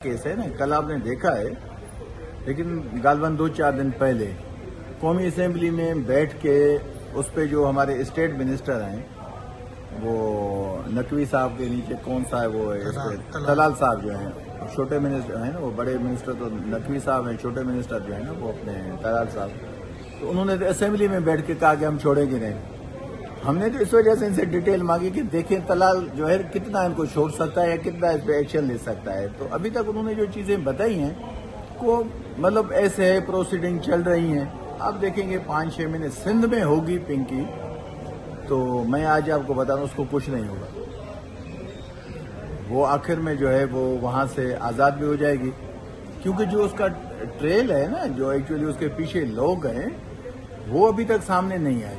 Case है ना, कल आपने देखा है, लेकिन गालबन 2-4 दिन पहले कौमी असेंबली में बैठ के उस पे जो हमारे स्टेट मिनिस्टर हैं, वो नकवी साहब के नीचे कौन सा है वो है, इस पे तलाल साहब जो हैं, छोटे मिनिस्टर हैं ना, वो बड़े मिनिस्टर तो नकवी साहब हैं, छोटे मिनिस्टर जो है ना वो अपने तलाल साहब, तो उन्होंने असेंबली में बैठ के कहा कि हम छोड़ेंगे नहीं। हमने तो इस वजह से इनसे डिटेल मांगी कि देखें तलाल जो है कितना इनको छोड़ सकता है या कितना इस पर एक्शन ले सकता है। तो अभी तक उन्होंने जो चीज़ें बताई हैं को मतलब ऐसे है, प्रोसीडिंग चल रही हैं। आप देखेंगे 5-6 महीने सिंध में होगी पिंकी, तो मैं आज आपको बता दूं उसको कुछ नहीं होगा। वो आखिर में जो है वो वहाँ से आज़ाद भी हो जाएगी, क्योंकि जो उसका ट्रेल है ना, जो एक्चुअली उसके पीछे लोग हैं, वो अभी तक सामने नहीं आए।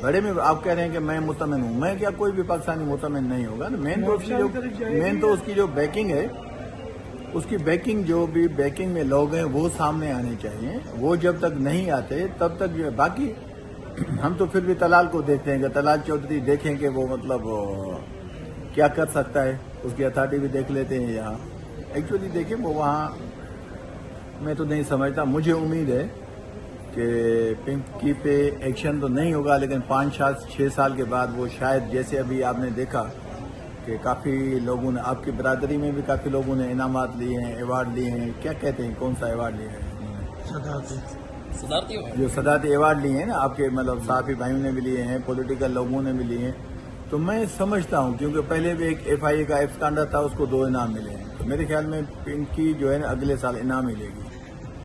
बड़े में आप कह रहे हैं कि मैं मुतमिन हूं, मैं क्या, कोई भी पाकिस्तानी मुतमिन नहीं होगा ना। मेन तो उसकी जो बैकिंग है, उसकी बैकिंग, जो भी बैकिंग में लोग हैं वो सामने आने चाहिए। वो जब तक नहीं आते तब तक जो है, बाकी हम तो फिर भी तलाल को देखते हैं कि तलाल चौधरी देखें कि वो मतलब क्या कर सकता है, उसकी अथॉरिटी भी देख लेते हैं। यहाँ एक्चुअली देखें वो वहाँ मैं तो नहीं समझता, मुझे उम्मीद है कि पिंकी पे एक्शन तो नहीं होगा, लेकिन 5-6 साल के बाद वो शायद, जैसे अभी आपने देखा कि काफ़ी लोगों ने, आपकी बरादरी में भी काफ़ी लोगों ने इनामात लिए हैं, अवार्ड लिए हैं। क्या कहते हैं, कौन सा अवार्ड लिया है? जो सदारती अवार्ड लिए हैं ना, आपके मतलब साफी भाइयों ने भी लिए हैं, पॉलिटिकल लोगों ने भी लिए हैं। तो मैं समझता हूँ, क्योंकि पहले भी एक FIA का स्टैंडर्ड था, उसको 2 इनाम मिले हैं, तो मेरे ख्याल में पिंकी जो है ना अगले साल इनाम मिलेगी।